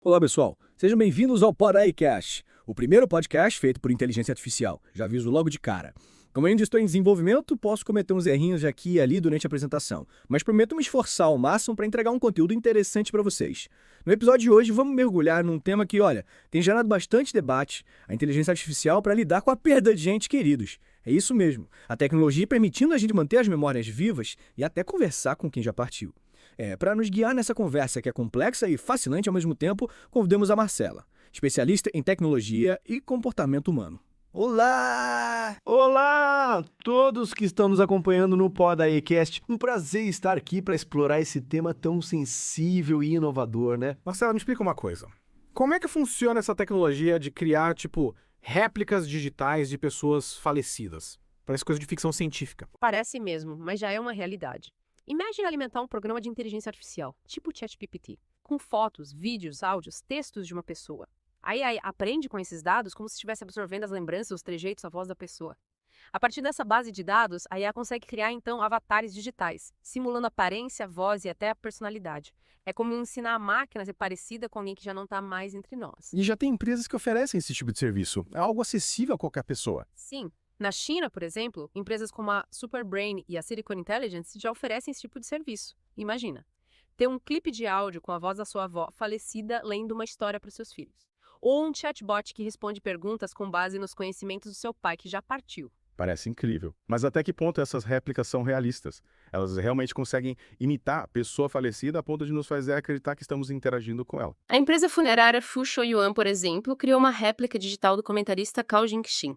Olá, pessoal. Sejam bem-vindos ao PodAICast, o primeiro podcast feito por inteligência artificial. Já aviso logo de cara. Como ainda estou em desenvolvimento, posso cometer uns errinhos aqui e ali durante a apresentação, mas prometo me esforçar ao máximo para entregar um conteúdo interessante para vocês. No episódio de hoje, vamos mergulhar num tema que, tem gerado bastante debate: a inteligência artificial para lidar com a perda de entes queridos. É isso mesmo, a tecnologia permitindo a gente manter as memórias vivas e até conversar com quem já partiu. Para nos guiar nessa conversa que é complexa e fascinante ao mesmo tempo, convidamos a Marcela, especialista em tecnologia e comportamento humano. Olá! Olá a todos que estão nos acompanhando no PodAICast. Um prazer estar aqui para explorar esse tema tão sensível e inovador, né? Marcela, me explica uma coisa. Como é que funciona essa tecnologia de criar, réplicas digitais de pessoas falecidas? Parece coisa de ficção científica. Parece mesmo, mas já é uma realidade. Imagine alimentar um programa de inteligência artificial, tipo o ChatGPT, com fotos, vídeos, áudios, textos de uma pessoa. Aí aprende com esses dados como se estivesse absorvendo as lembranças, os trejeitos, a voz da pessoa. A partir dessa base de dados, a IA consegue criar, então, avatares digitais, simulando aparência, voz e até a personalidade. É como ensinar a máquina a ser parecida com alguém que já não está mais entre nós. E já tem empresas que oferecem esse tipo de serviço. É algo acessível a qualquer pessoa. Sim. Na China, por exemplo, empresas como a Superbrain e a Silicon Intelligence já oferecem esse tipo de serviço. Imagina, ter um clipe de áudio com a voz da sua avó falecida lendo uma história para os seus filhos. Ou um chatbot que responde perguntas com base nos conhecimentos do seu pai que já partiu. Parece incrível. Mas até que ponto essas réplicas são realistas? Elas realmente conseguem imitar a pessoa falecida a ponto de nos fazer acreditar que estamos interagindo com ela. A empresa funerária Fu Shuoyuan, por exemplo, criou uma réplica digital do comentarista Cao Jingxin.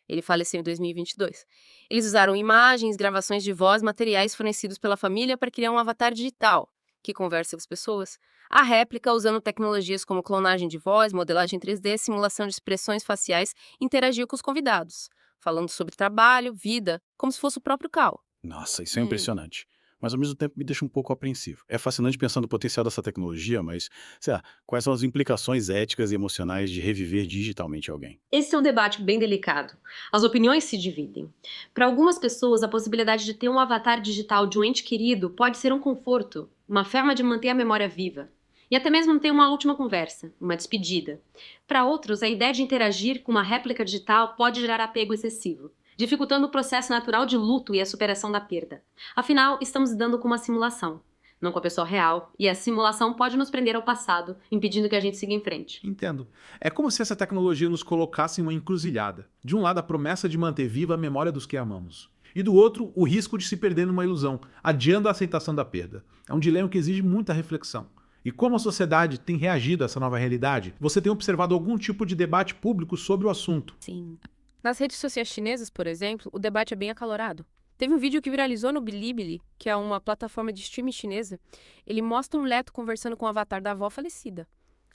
Ele faleceu em 2022. Eles usaram imagens, gravações de voz, materiais fornecidos pela família para criar um avatar digital que conversa com as pessoas. A réplica, usando tecnologias como clonagem de voz, modelagem 3D, simulação de expressões faciais, interagiu com os convidados, falando sobre trabalho, vida, como se fosse o próprio Cao. Nossa, isso é impressionante. Mas ao mesmo tempo me deixa um pouco apreensivo. É fascinante pensar no potencial dessa tecnologia, mas, sei lá, quais são as implicações éticas e emocionais de reviver digitalmente alguém? Esse é um debate bem delicado. As opiniões se dividem. Para algumas pessoas, a possibilidade de ter um avatar digital de um ente querido pode ser um conforto, uma forma de manter a memória viva. E até mesmo ter uma última conversa, uma despedida. Para outros, a ideia de interagir com uma réplica digital pode gerar apego excessivo, dificultando o processo natural de luto e a superação da perda. Afinal, estamos lidando com uma simulação, não com a pessoa real, e a simulação pode nos prender ao passado, impedindo que a gente siga em frente. Entendo. É como se essa tecnologia nos colocasse em uma encruzilhada. De um lado, a promessa de manter viva a memória dos que amamos. E do outro, o risco de se perder numa ilusão, adiando a aceitação da perda. É um dilema que exige muita reflexão. E como a sociedade tem reagido a essa nova realidade? Você tem observado algum tipo de debate público sobre o assunto? Sim. Nas redes sociais chinesas, por exemplo, o debate é bem acalorado. Teve um vídeo que viralizou no Bilibili, que é uma plataforma de streaming chinesa. Ele mostra um neto conversando com o avatar da avó falecida.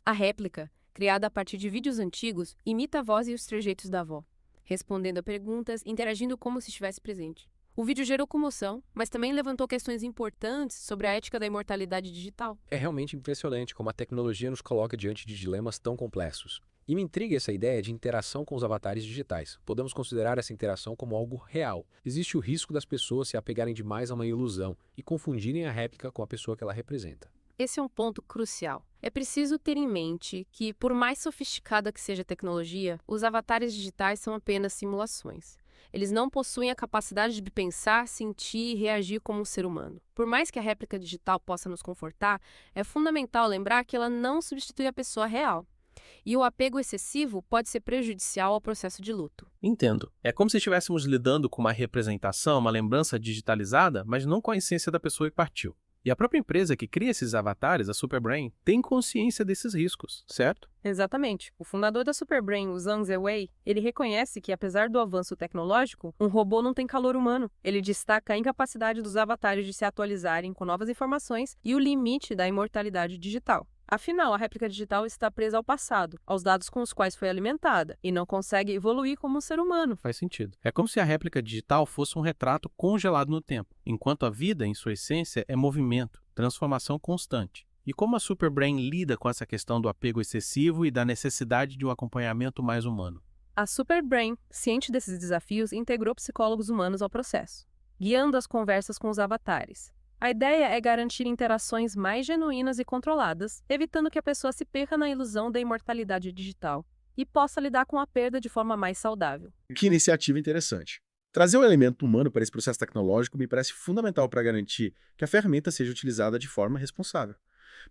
A réplica, criada a partir de vídeos antigos, imita a voz e os trejeitos da avó, respondendo a perguntas, interagindo como se estivesse presente. O vídeo gerou comoção, mas também levantou questões importantes sobre a ética da imortalidade digital. É realmente impressionante como a tecnologia nos coloca diante de dilemas tão complexos. E me intriga essa ideia de interação com os avatares digitais. Podemos considerar essa interação como algo real. Existe o risco das pessoas se apegarem demais a uma ilusão e confundirem a réplica com a pessoa que ela representa. Esse é um ponto crucial. É preciso ter em mente que, por mais sofisticada que seja a tecnologia, os avatares digitais são apenas simulações. Eles não possuem a capacidade de pensar, sentir e reagir como um ser humano. Por mais que a réplica digital possa nos confortar, é fundamental lembrar que ela não substitui a pessoa real. E o apego excessivo pode ser prejudicial ao processo de luto. Entendo. É como se estivéssemos lidando com uma representação, uma lembrança digitalizada, mas não com a essência da pessoa que partiu. E a própria empresa que cria esses avatares, a Superbrain, tem consciência desses riscos, certo? Exatamente. O fundador da Superbrain, o Zhang Zewei, ele reconhece que, apesar do avanço tecnológico, um robô não tem calor humano. Ele destaca a incapacidade dos avatares de se atualizarem com novas informações e o limite da imortalidade digital. Afinal, a réplica digital está presa ao passado, aos dados com os quais foi alimentada, e não consegue evoluir como um ser humano. Faz sentido. É como se a réplica digital fosse um retrato congelado no tempo, enquanto a vida, em sua essência, é movimento, transformação constante. E como a Superbrain lida com essa questão do apego excessivo e da necessidade de um acompanhamento mais humano? A Superbrain, ciente desses desafios, integrou psicólogos humanos ao processo, guiando as conversas com os avatares. A ideia é garantir interações mais genuínas e controladas, evitando que a pessoa se perca na ilusão da imortalidade digital e possa lidar com a perda de forma mais saudável. Que iniciativa interessante. Trazer o elemento humano para esse processo tecnológico me parece fundamental para garantir que a ferramenta seja utilizada de forma responsável.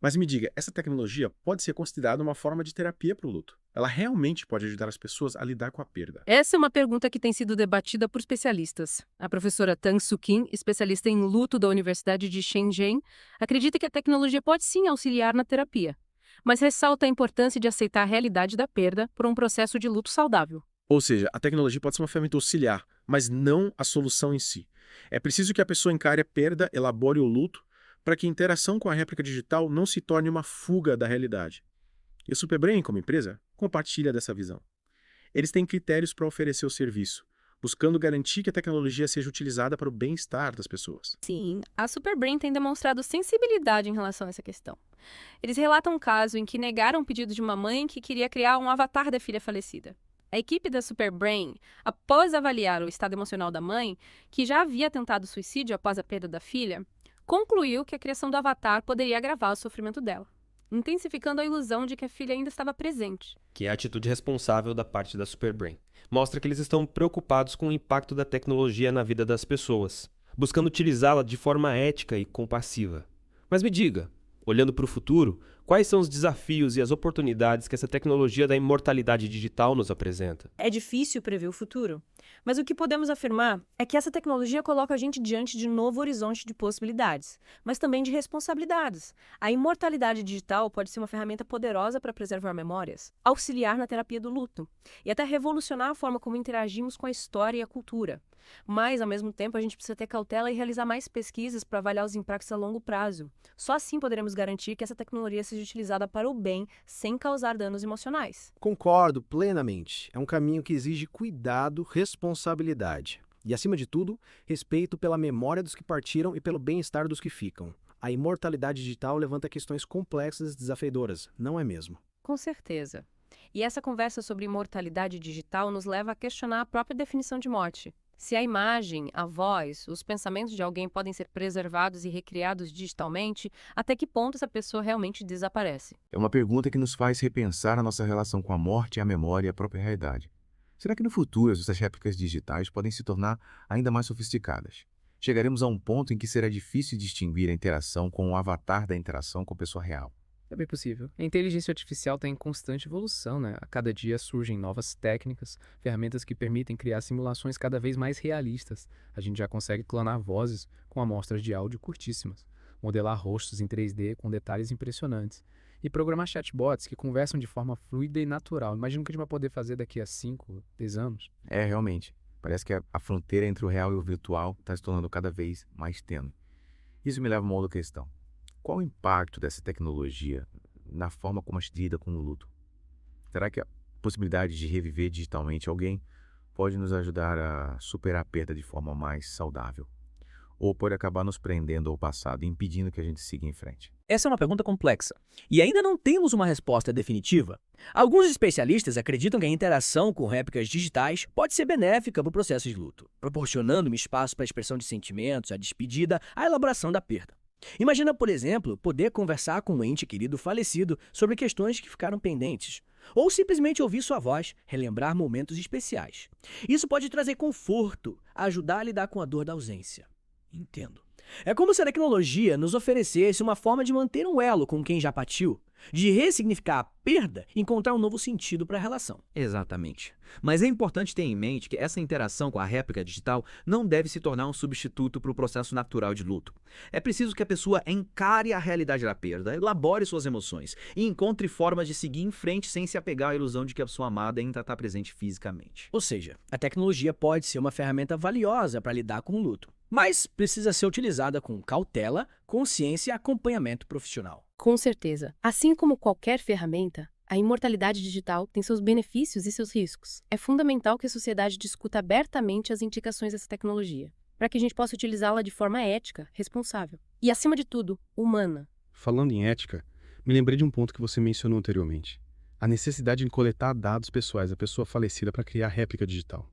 Mas me diga, essa tecnologia pode ser considerada uma forma de terapia para o luto? Ela realmente pode ajudar as pessoas a lidar com a perda? Essa é uma pergunta que tem sido debatida por especialistas. A professora Tang Soo Kim, especialista em luto da Universidade de Shenzhen, acredita que a tecnologia pode sim auxiliar na terapia, mas ressalta a importância de aceitar a realidade da perda por um processo de luto saudável. Ou seja, a tecnologia pode ser uma ferramenta auxiliar, mas não a solução em si. É preciso que a pessoa encare a perda, elabore o luto, para que a interação com a réplica digital não se torne uma fuga da realidade. E a Superbrain, como empresa, compartilha dessa visão. Eles têm critérios para oferecer o serviço, buscando garantir que a tecnologia seja utilizada para o bem-estar das pessoas. Sim, a Superbrain tem demonstrado sensibilidade em relação a essa questão. Eles relatam um caso em que negaram um pedido de uma mãe que queria criar um avatar da filha falecida. A equipe da Superbrain, após avaliar o estado emocional da mãe, que já havia tentado suicídio após a perda da filha, concluiu que a criação do avatar poderia agravar o sofrimento dela, intensificando a ilusão de que a filha ainda estava presente. Que é a atitude responsável da parte da Superbrain. Mostra que eles estão preocupados com o impacto da tecnologia na vida das pessoas, buscando utilizá-la de forma ética e compassiva. Mas me diga, olhando para o futuro, quais são os desafios e as oportunidades que essa tecnologia da imortalidade digital nos apresenta? É difícil prever o futuro, mas o que podemos afirmar é que essa tecnologia coloca a gente diante de um novo horizonte de possibilidades, mas também de responsabilidades. A imortalidade digital pode ser uma ferramenta poderosa para preservar memórias, auxiliar na terapia do luto e até revolucionar a forma como interagimos com a história e a cultura. Mas, ao mesmo tempo, a gente precisa ter cautela e realizar mais pesquisas para avaliar os impactos a longo prazo. Só assim poderemos garantir que essa tecnologia seja utilizada para o bem, sem causar danos emocionais. Concordo plenamente. É um caminho que exige cuidado, responsabilidade. E, acima de tudo, respeito pela memória dos que partiram e pelo bem-estar dos que ficam. A imortalidade digital levanta questões complexas e desafiadoras, não é mesmo? Com certeza. E essa conversa sobre imortalidade digital nos leva a questionar a própria definição de morte. Se a imagem, a voz, os pensamentos de alguém podem ser preservados e recriados digitalmente, até que ponto essa pessoa realmente desaparece? É uma pergunta que nos faz repensar a nossa relação com a morte, a memória e a própria realidade. Será que no futuro essas réplicas digitais podem se tornar ainda mais sofisticadas? Chegaremos a um ponto em que será difícil distinguir a interação com o avatar da interação com a pessoa real. É bem possível. A inteligência artificial está em constante evolução, né? A cada dia surgem novas técnicas, ferramentas que permitem criar simulações cada vez mais realistas. A gente já consegue clonar vozes com amostras de áudio curtíssimas, modelar rostos em 3D com detalhes impressionantes e programar chatbots que conversam de forma fluida e natural. Imagina o que a gente vai poder fazer daqui a 5, 10 anos. É, realmente. Parece que a fronteira entre o real e o virtual está se tornando cada vez mais tênue. Isso me leva a uma outra questão. Qual o impacto dessa tecnologia na forma como a gente lida com o luto? Será que a possibilidade de reviver digitalmente alguém pode nos ajudar a superar a perda de forma mais saudável? Ou pode acabar nos prendendo ao passado e impedindo que a gente siga em frente? Essa é uma pergunta complexa, e ainda não temos uma resposta definitiva. Alguns especialistas acreditam que a interação com réplicas digitais pode ser benéfica para o processo de luto, proporcionando um espaço para a expressão de sentimentos, a despedida, a elaboração da perda. Imagina, por exemplo, poder conversar com um ente querido falecido sobre questões que ficaram pendentes, ou simplesmente ouvir sua voz, relembrar momentos especiais. Isso pode trazer conforto, ajudar a lidar com a dor da ausência. Entendo. É como se a tecnologia nos oferecesse uma forma de manter um elo com quem já partiu, de ressignificar a perda e encontrar um novo sentido para a relação. Exatamente. Mas é importante ter em mente que essa interação com a réplica digital não deve se tornar um substituto para o processo natural de luto. É preciso que a pessoa encare a realidade da perda, elabore suas emoções e encontre formas de seguir em frente sem se apegar à ilusão de que a pessoa amada ainda está presente fisicamente. Ou seja, a tecnologia pode ser uma ferramenta valiosa para lidar com o luto, mas precisa ser utilizada com cautela, consciência e acompanhamento profissional. Com certeza. Assim como qualquer ferramenta, a imortalidade digital tem seus benefícios e seus riscos. É fundamental que a sociedade discuta abertamente as indicações dessa tecnologia, para que a gente possa utilizá-la de forma ética, responsável e, acima de tudo, humana. Falando em ética, me lembrei de um ponto que você mencionou anteriormente. A necessidade de coletar dados pessoais da pessoa falecida para criar réplica digital.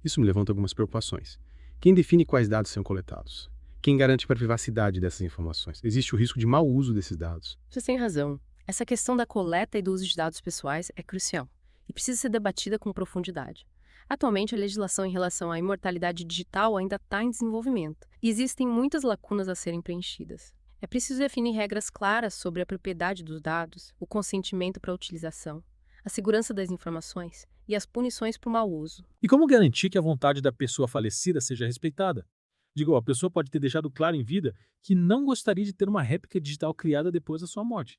Isso me levanta algumas preocupações. Quem define quais dados são coletados? Quem garante a privacidade dessas informações? Existe o risco de mau uso desses dados. Você tem razão. Essa questão da coleta e do uso de dados pessoais é crucial e precisa ser debatida com profundidade. Atualmente, a legislação em relação à imortalidade digital ainda está em desenvolvimento e existem muitas lacunas a serem preenchidas. É preciso definir regras claras sobre a propriedade dos dados, o consentimento para a utilização, a segurança das informações e as punições por mau uso. E como garantir que a vontade da pessoa falecida seja respeitada? Digo, a pessoa pode ter deixado claro em vida que não gostaria de ter uma réplica digital criada depois da sua morte.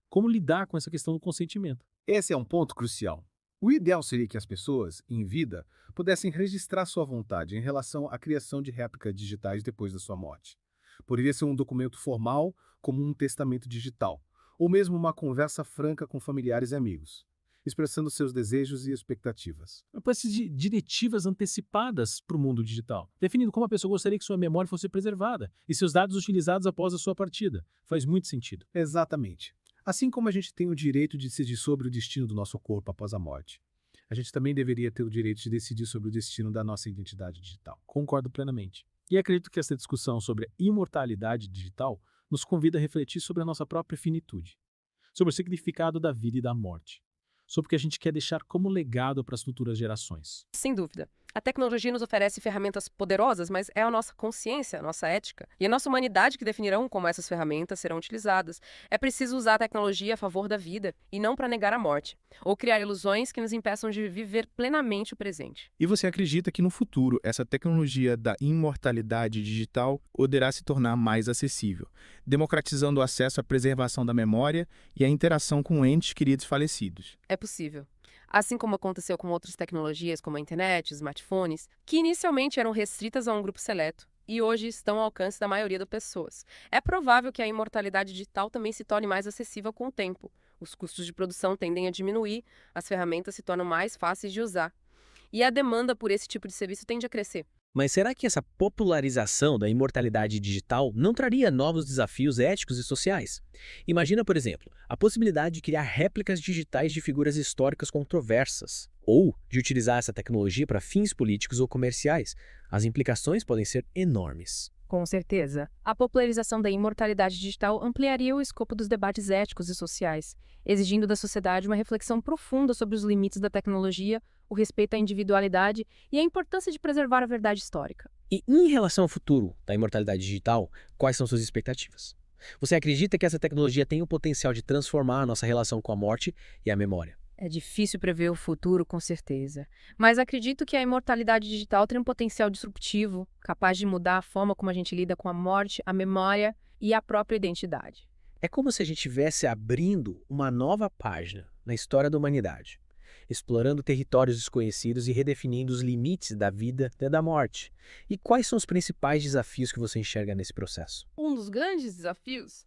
Como lidar com essa questão do consentimento? Esse é um ponto crucial. O ideal seria que as pessoas, em vida, pudessem registrar sua vontade em relação à criação de réplicas digitais depois da sua morte. Poderia ser um documento formal, como um testamento digital, ou mesmo uma conversa franca com familiares e amigos, expressando seus desejos e expectativas. Pode de diretivas antecipadas para o mundo digital, definindo como a pessoa gostaria que sua memória fosse preservada e seus dados utilizados após a sua partida. Faz muito sentido. Exatamente. Assim como a gente tem o direito de decidir sobre o destino do nosso corpo após a morte, a gente também deveria ter o direito de decidir sobre o destino da nossa identidade digital. Concordo plenamente. E acredito que essa discussão sobre a imortalidade digital nos convida a refletir sobre a nossa própria finitude, sobre o significado da vida e da morte, sobre o que a gente quer deixar como legado para as futuras gerações. Sem dúvida. A tecnologia nos oferece ferramentas poderosas, mas é a nossa consciência, a nossa ética e a nossa humanidade que definirão como essas ferramentas serão utilizadas. É preciso usar a tecnologia a favor da vida e não para negar a morte, ou criar ilusões que nos impeçam de viver plenamente o presente. E você acredita que no futuro essa tecnologia da imortalidade digital poderá se tornar mais acessível, democratizando o acesso à preservação da memória e à interação com entes queridos falecidos? É possível. Assim como aconteceu com outras tecnologias como a internet, os smartphones, que inicialmente eram restritas a um grupo seleto e hoje estão ao alcance da maioria das pessoas. É provável que a imortalidade digital também se torne mais acessível com o tempo. Os custos de produção tendem a diminuir, as ferramentas se tornam mais fáceis de usar. E a demanda por esse tipo de serviço tende a crescer. Mas será que essa popularização da imortalidade digital não traria novos desafios éticos e sociais? Imagina, por exemplo, a possibilidade de criar réplicas digitais de figuras históricas controversas, ou de utilizar essa tecnologia para fins políticos ou comerciais. As implicações podem ser enormes. Com certeza. A popularização da imortalidade digital ampliaria o escopo dos debates éticos e sociais, exigindo da sociedade uma reflexão profunda sobre os limites da tecnologia, o respeito à individualidade e a importância de preservar a verdade histórica. E em relação ao futuro da imortalidade digital, quais são suas expectativas? Você acredita que essa tecnologia tem o potencial de transformar a nossa relação com a morte e a memória? É difícil prever o futuro, com certeza. Mas acredito que a imortalidade digital tem um potencial disruptivo, capaz de mudar a forma como a gente lida com a morte, a memória e a própria identidade. É como se a gente estivesse abrindo uma nova página na história da humanidade, explorando territórios desconhecidos e redefinindo os limites da vida e da morte. E quais são os principais desafios que você enxerga nesse processo? Um dos grandes desafios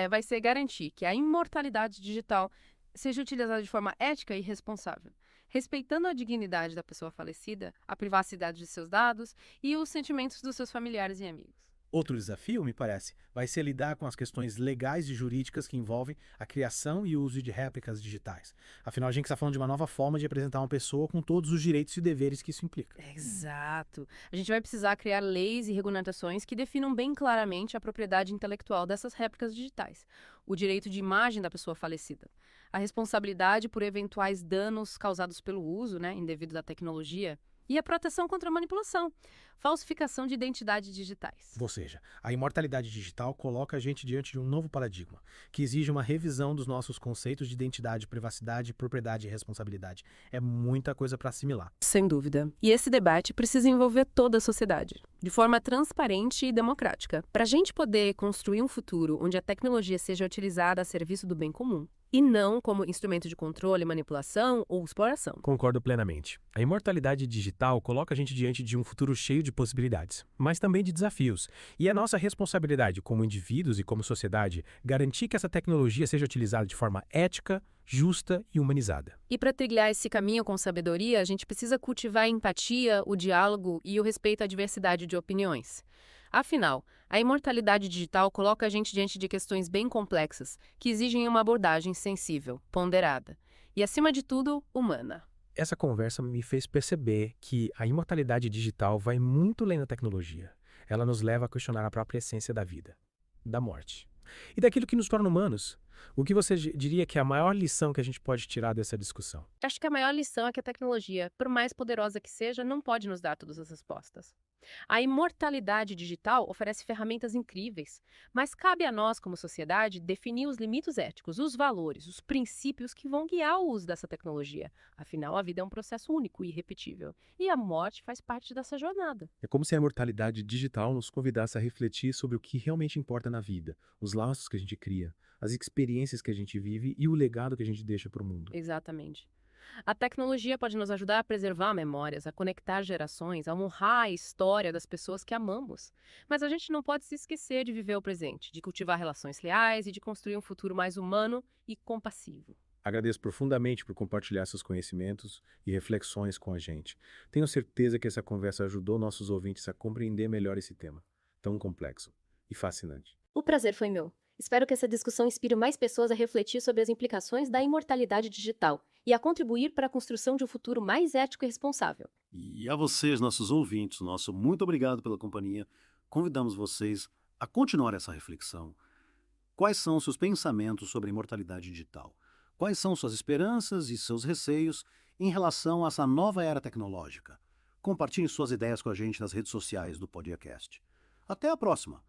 vai ser garantir que a imortalidade digital seja utilizada de forma ética e responsável, respeitando a dignidade da pessoa falecida, a privacidade de seus dados e os sentimentos dos seus familiares e amigos. Outro desafio, me parece, vai ser lidar com as questões legais e jurídicas que envolvem a criação e o uso de réplicas digitais. Afinal, a gente está falando de uma nova forma de apresentar uma pessoa com todos os direitos e deveres que isso implica. Exato. A gente vai precisar criar leis e regulamentações que definam bem claramente a propriedade intelectual dessas réplicas digitais, o direito de imagem da pessoa falecida, a responsabilidade por eventuais danos causados pelo uso indevido da tecnologia e a proteção contra a manipulação, falsificação de identidades digitais. Ou seja, a imortalidade digital coloca a gente diante de um novo paradigma, que exige uma revisão dos nossos conceitos de identidade, privacidade, propriedade e responsabilidade. É muita coisa para assimilar. Sem dúvida. E esse debate precisa envolver toda a sociedade, de forma transparente e democrática, para a gente poder construir um futuro onde a tecnologia seja utilizada a serviço do bem comum, e não como instrumento de controle, manipulação ou exploração. Concordo plenamente. A imortalidade digital coloca a gente diante de um futuro cheio de possibilidades, mas também de desafios. E é nossa responsabilidade, como indivíduos e como sociedade, garantir que essa tecnologia seja utilizada de forma ética, justa e humanizada. E para trilhar esse caminho com sabedoria, a gente precisa cultivar a empatia, o diálogo e o respeito à diversidade de opiniões. Afinal, a imortalidade digital coloca a gente diante de questões bem complexas, que exigem uma abordagem sensível, ponderada e, acima de tudo, humana. Essa conversa me fez perceber que a imortalidade digital vai muito além da tecnologia. Ela nos leva a questionar a própria essência da vida, da morte e daquilo que nos torna humanos. O que você diria que é a maior lição que a gente pode tirar dessa discussão? Acho que a maior lição é que a tecnologia, por mais poderosa que seja, não pode nos dar todas as respostas. A imortalidade digital oferece ferramentas incríveis, mas cabe a nós, como sociedade, definir os limites éticos, os valores, os princípios que vão guiar o uso dessa tecnologia. Afinal, a vida é um processo único e irrepetível, e a morte faz parte dessa jornada. É como se a imortalidade digital nos convidasse a refletir sobre o que realmente importa na vida, os laços que a gente cria, as experiências que a gente vive e o legado que a gente deixa para o mundo. Exatamente. A tecnologia pode nos ajudar a preservar memórias, a conectar gerações, a honrar a história das pessoas que amamos. Mas a gente não pode se esquecer de viver o presente, de cultivar relações leais e de construir um futuro mais humano e compassivo. Agradeço profundamente por compartilhar seus conhecimentos e reflexões com a gente. Tenho certeza que essa conversa ajudou nossos ouvintes a compreender melhor esse tema, tão complexo e fascinante. O prazer foi meu. Espero que essa discussão inspire mais pessoas a refletir sobre as implicações da imortalidade digital e a contribuir para a construção de um futuro mais ético e responsável. E a vocês, nossos ouvintes, nosso muito obrigado pela companhia. Convidamos vocês a continuar essa reflexão. Quais são seus pensamentos sobre a imortalidade digital? Quais são suas esperanças e seus receios em relação a essa nova era tecnológica? Compartilhe suas ideias com a gente nas redes sociais do podcast. Até a próxima!